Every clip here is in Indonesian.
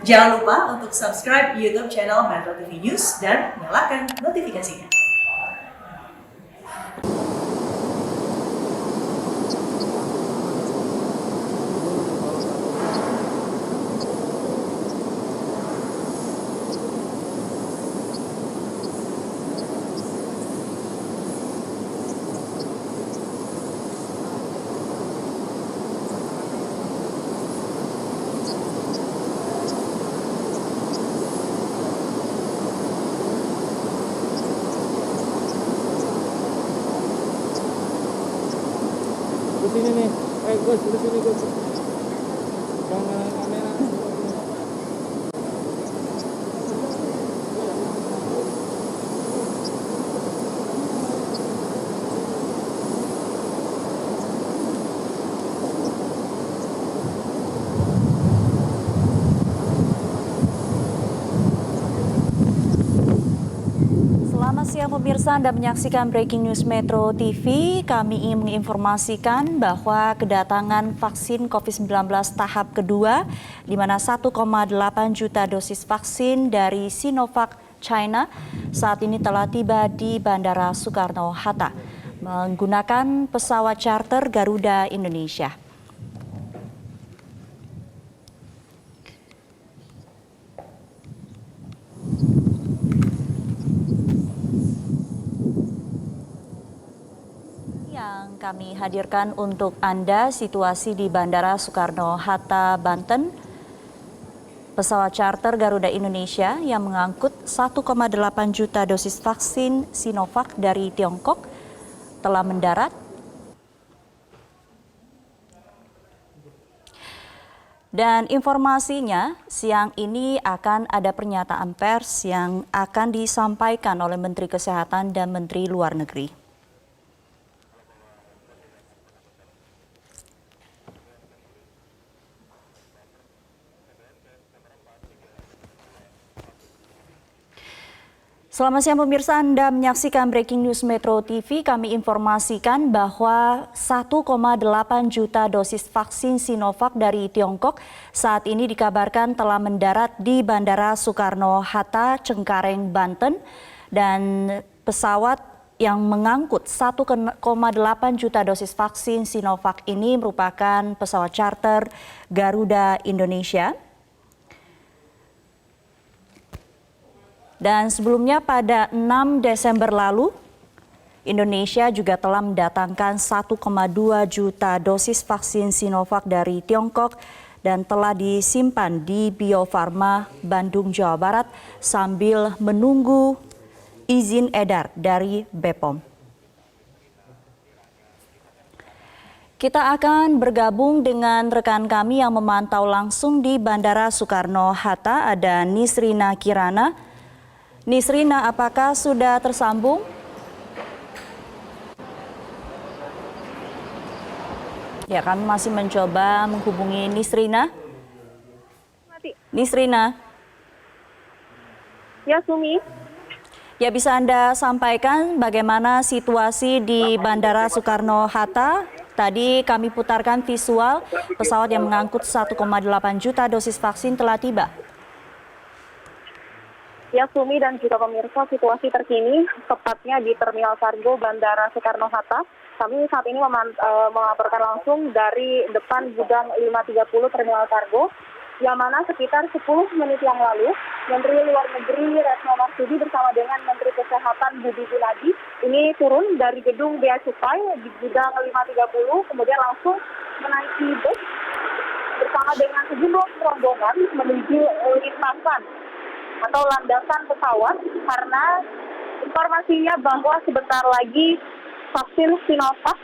Jangan lupa untuk subscribe YouTube channel Metro TV News dan nyalakan notifikasinya. Di sini nih, Gus, di sini Gus. Jangan kamera. Selamat siang pemirsa, Anda menyaksikan Breaking News Metro TV. Kami ingin menginformasikan bahwa kedatangan vaksin COVID-19 tahap kedua, di mana 1,8 juta dosis vaksin dari Sinovac China saat ini telah tiba di Bandara Soekarno-Hatta menggunakan pesawat charter Garuda Indonesia. Yang kami hadirkan untuk Anda situasi di Bandara Soekarno-Hatta, Banten. Pesawat charter Garuda Indonesia yang mengangkut 1,8 juta dosis vaksin Sinovac dari Tiongkok telah mendarat. Dan informasinya, siang ini akan ada pernyataan pers yang akan disampaikan oleh Menteri Kesehatan dan Menteri Luar Negeri. Selamat siang pemirsa, Anda menyaksikan Breaking News Metro TV. Kami informasikan bahwa 1,8 juta dosis vaksin Sinovac dari Tiongkok saat ini dikabarkan telah mendarat di Bandara Soekarno-Hatta, Cengkareng, Banten. Dan pesawat yang mengangkut 1,8 juta dosis vaksin Sinovac ini merupakan pesawat charter Garuda Indonesia. Dan sebelumnya pada 6 Desember lalu, Indonesia juga telah mendatangkan 1,2 juta dosis vaksin Sinovac dari Tiongkok dan telah disimpan di Bio Farma, Bandung, Jawa Barat sambil menunggu izin edar dari BPOM. Kita akan bergabung dengan rekan kami yang memantau langsung di Bandara Soekarno-Hatta, ada Nisrina Kirana. Nisrina, apakah sudah tersambung? Ya, kami masih mencoba menghubungi Nisrina. Nisrina. Ya, Sumi. Ya, bisa Anda sampaikan bagaimana situasi di Bandara Soekarno-Hatta? Tadi kami putarkan visual pesawat yang mengangkut 1,8 juta dosis vaksin telah tiba. Ya, Sumi dan juga pemirsa, situasi terkini tepatnya di Terminal Kargo Bandara Soekarno-Hatta. Kami saat ini melaporkan langsung dari depan gudang 530 Terminal Kargo, yang mana sekitar 10 menit yang lalu, Menteri Luar Negeri Retno Marsudi bersama dengan Menteri Kesehatan Budi Gunadi ini turun dari gedung Bea Cukai di gudang 530, kemudian langsung menaiki bus bersama dengan sejumlah rombongan menuju lintasan atau landasan pesawat, karena informasinya bahwa sebentar lagi vaksin Sinovac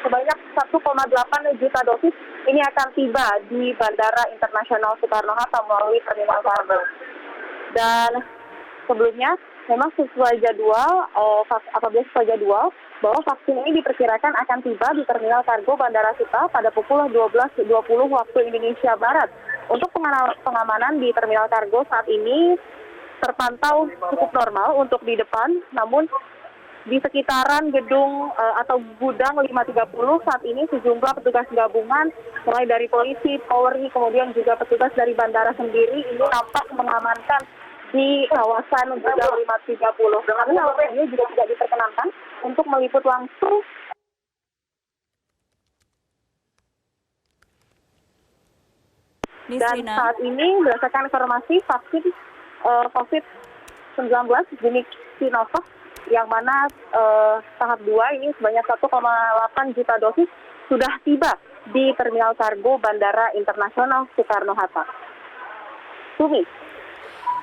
sebanyak 1,8 juta dosis ini akan tiba di Bandara Internasional Soekarno-Hatta melalui Terminal Kargo. Dan sebelumnya memang sesuai jadwal, apabila sesuai jadwal bahwa vaksin ini diperkirakan akan tiba di Terminal Kargo Bandara Suta pada pukul 12.20 waktu Indonesia Barat. Untuk pengamanan di Terminal Kargo saat ini terpantau cukup normal untuk di depan, namun di sekitaran gedung atau gudang 530 saat ini sejumlah petugas gabungan mulai dari polisi, Polri, kemudian juga petugas dari bandara sendiri ini nampak mengamankan di kawasan gudang 530. Kami awak media juga tidak diperkenankan untuk meliput langsung. Dan saat ini berdasarkan informasi vaksin COVID-19 jenis Sinovac yang mana tahap 2 ini sebanyak 1,8 juta dosis sudah tiba di Terminal Kargo Bandara Internasional Soekarno-Hatta. Sumi.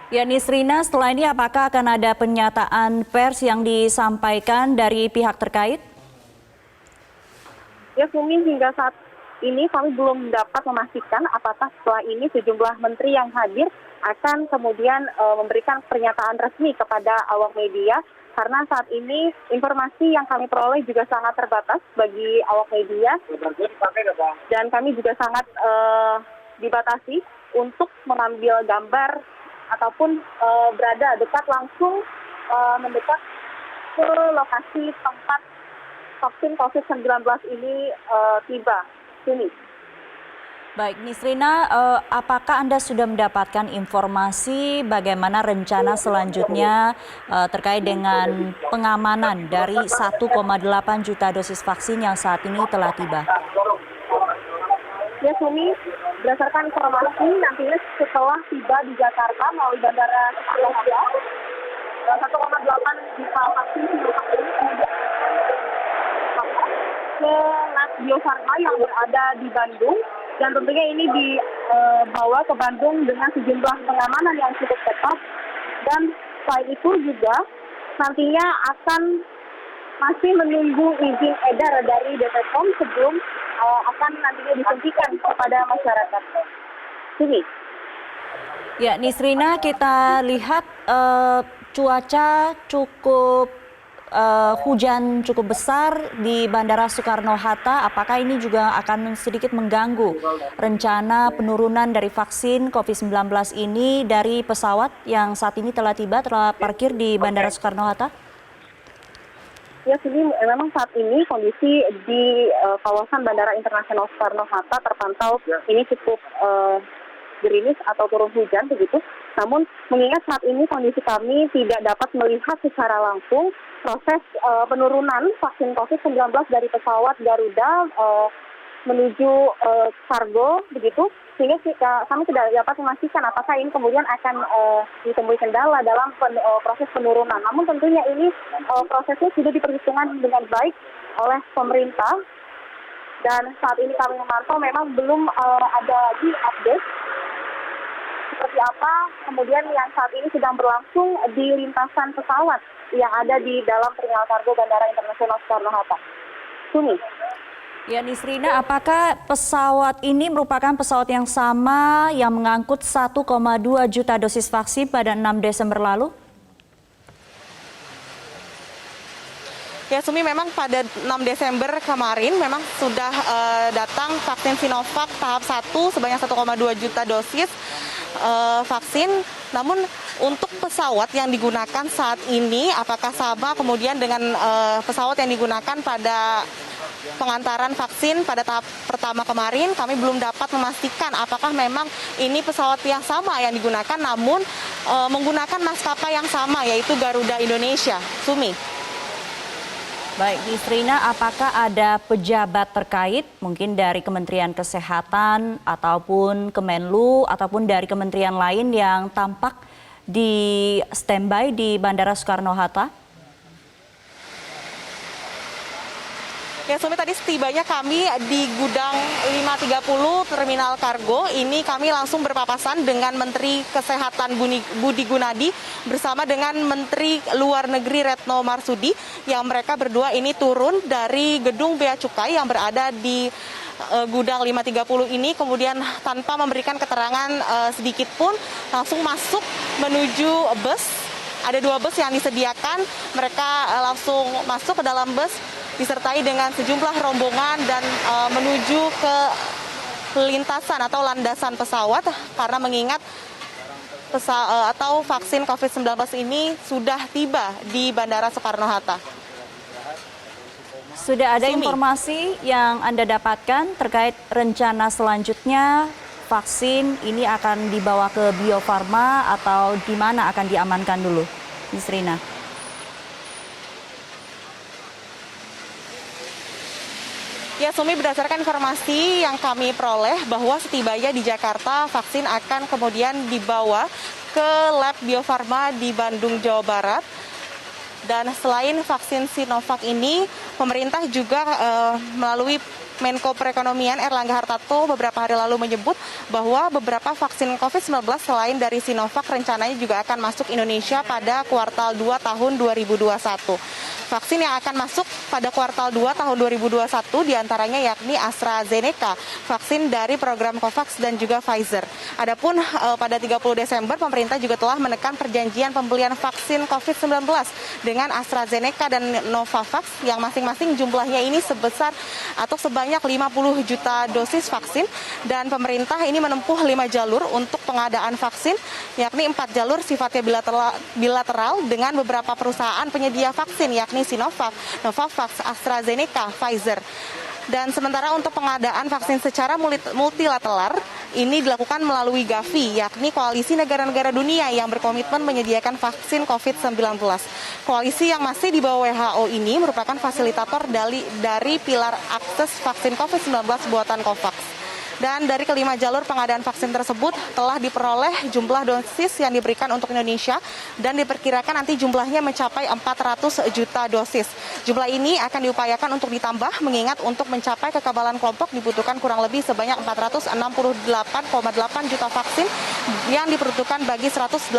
Ya, Nisrina, setelah ini apakah akan ada pernyataan pers yang disampaikan dari pihak terkait? Ya, Sumi, hingga saat ini kami belum dapat memastikan apakah setelah ini sejumlah menteri yang hadir akan kemudian memberikan pernyataan resmi kepada awak media. Karena saat ini informasi yang kami peroleh juga sangat terbatas bagi awak media. Dan kami juga sangat dibatasi untuk mengambil gambar ataupun berada dekat langsung mendekat ke lokasi tempat vaksin COVID-19 ini tiba. Sini. Baik, Nisrina, apakah Anda sudah mendapatkan informasi bagaimana rencana selanjutnya terkait dengan pengamanan dari 1,8 juta dosis vaksin yang saat ini telah tiba? Ya, Sumi, berdasarkan informasi nantinya setelah tiba di Jakarta melalui Bandara Soekarno-Hatta, 1,8 juta vaksin ini kemudian ke Nas Bio Farma yang berada di Bandung. Dan tentunya ini dibawa ke Bandung dengan sejumlah pengamanan yang cukup ketat. Dan selain itu juga nantinya akan masih menunggu izin edar dari BPOM sebelum akan nantinya disuntikan kepada masyarakat. Sini. Ya, Nisrina, kita lihat cuaca cukup hujan cukup besar di Bandara Soekarno-Hatta. Apakah ini juga akan sedikit mengganggu rencana penurunan dari vaksin COVID-19 ini dari pesawat yang saat ini telah parkir di Bandara Soekarno-Hatta? Ya, jadi memang saat ini kondisi di kawasan Bandara Internasional Soekarno-Hatta terpantau ini cukup gerimis atau turun hujan begitu. Namun mengingat saat ini kondisi kami tidak dapat melihat secara langsung proses penurunan vaksin COVID-19 dari pesawat Garuda menuju kargo begitu, sehingga kami tidak dapat memastikan apakah ini kemudian akan ditemui kendala dalam proses penurunan. Namun tentunya ini prosesnya sudah diperhitungkan dengan baik oleh pemerintah. Dan saat ini kami memantau memang belum ada lagi update seperti apa kemudian yang saat ini sedang berlangsung di lintasan pesawat yang ada di dalam Terminal Kargo Bandara Internasional Soekarno-Hatta. Suni. Ya, Nisrina, apakah pesawat ini merupakan pesawat yang sama yang mengangkut 1,2 juta dosis vaksin pada 6 Desember lalu? Ya, Sumi, memang pada 6 Desember kemarin memang sudah datang vaksin Sinovac tahap 1 sebanyak 1,2 juta dosis vaksin. Namun untuk pesawat yang digunakan saat ini apakah sama kemudian dengan pesawat yang digunakan pada pengantaran vaksin pada tahap pertama kemarin? Kami belum dapat memastikan apakah memang ini pesawat yang sama yang digunakan namun menggunakan maskapai yang sama yaitu Garuda Indonesia. Sumi. Baik, Nisrina, apakah ada pejabat terkait mungkin dari Kementerian Kesehatan ataupun Kemenlu ataupun dari kementerian lain yang tampak di standby di Bandara Soekarno-Hatta? Ya, Sumi, tadi setibanya kami di gudang 530 Terminal Kargo, ini kami langsung berpapasan dengan Menteri Kesehatan Budi Gunadi bersama dengan Menteri Luar Negeri Retno Marsudi yang mereka berdua ini turun dari gedung Bea Cukai yang berada di gudang 530 ini, kemudian tanpa memberikan keterangan sedikit pun langsung masuk menuju bus. Ada 2 bus yang disediakan, mereka langsung masuk ke dalam bus disertai dengan sejumlah rombongan dan menuju ke lintasan atau landasan pesawat karena mengingat vaksin COVID-19 ini sudah tiba di Bandara Soekarno-Hatta. sudah ada Sumi. informasi yang Anda dapatkan terkait rencana selanjutnya vaksin ini akan dibawa ke Bio Farma atau di mana akan diamankan dulu, Miss Rina? Ya, Sumi, berdasarkan informasi yang kami peroleh bahwa setibanya di Jakarta, vaksin akan kemudian dibawa ke lab Bio Farma di Bandung, Jawa Barat. Dan selain vaksin Sinovac ini, pemerintah juga melalui Menko Perekonomian Erlangga Hartarto beberapa hari lalu menyebut bahwa beberapa vaksin COVID-19 selain dari Sinovac rencananya juga akan masuk Indonesia pada kuartal 2 tahun 2021. Vaksin yang akan masuk pada kuartal 2 tahun 2021 diantaranya yakni AstraZeneca, vaksin dari program COVAX dan juga Pfizer. Adapun pada 30 Desember pemerintah juga telah menekan perjanjian pembelian vaksin COVID-19 dengan AstraZeneca dan Novavax yang masing-masing jumlahnya ini sebesar atau sebanyak 50 juta dosis vaksin, dan pemerintah ini menempuh 5 jalur untuk pengadaan vaksin, yakni 4 jalur sifatnya bilateral dengan beberapa perusahaan penyedia vaksin yakni Sinovac, Novavax, AstraZeneca, Pfizer. Dan sementara untuk pengadaan vaksin secara multilateral ini dilakukan melalui Gavi, yakni koalisi negara-negara dunia yang berkomitmen menyediakan vaksin COVID-19. Koalisi yang masih di bawah WHO ini merupakan fasilitator dari pilar akses vaksin COVID-19 buatan COVAX. Dan dari kelima jalur pengadaan vaksin tersebut telah diperoleh jumlah dosis yang diberikan untuk Indonesia dan diperkirakan nanti jumlahnya mencapai 400 juta dosis. Jumlah ini akan diupayakan untuk ditambah mengingat untuk mencapai kekebalan kelompok dibutuhkan kurang lebih sebanyak 468,8 juta vaksin yang diperuntukkan bagi 181,5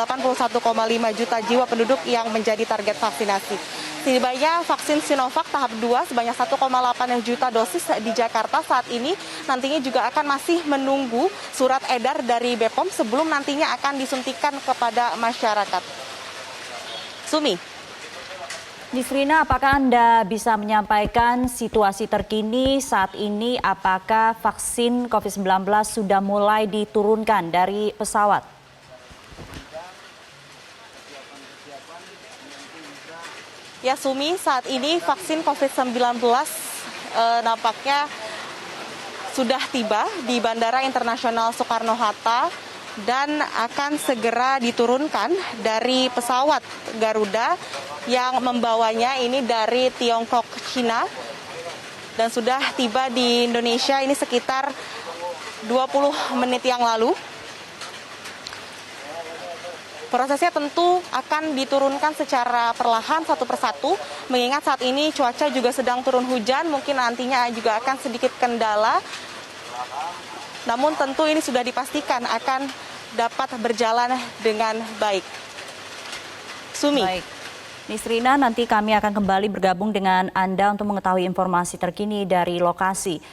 juta jiwa penduduk yang menjadi target vaksinasi. Setibanya vaksin Sinovac tahap 2 sebanyak 1,8 juta dosis di Jakarta saat ini nantinya juga akan masih menunggu surat edar dari BPOM sebelum nantinya akan disuntikan kepada masyarakat. Sumi. Miss Rina, apakah Anda bisa menyampaikan situasi terkini saat ini? Apakah vaksin COVID-19 sudah mulai diturunkan dari pesawat? Ya, Sumi, saat ini vaksin COVID-19 nampaknya sudah tiba di Bandara Internasional Soekarno-Hatta dan akan segera diturunkan dari pesawat Garuda yang membawanya ini dari Tiongkok, Cina, dan sudah tiba di Indonesia ini sekitar 20 menit yang lalu. Prosesnya tentu akan diturunkan secara perlahan satu persatu, mengingat saat ini cuaca juga sedang turun hujan, mungkin nantinya juga akan sedikit kendala. Namun tentu ini sudah dipastikan akan dapat berjalan dengan baik. Sumi. Baik. Miss Rina, nanti kami akan kembali bergabung dengan Anda untuk mengetahui informasi terkini dari lokasi.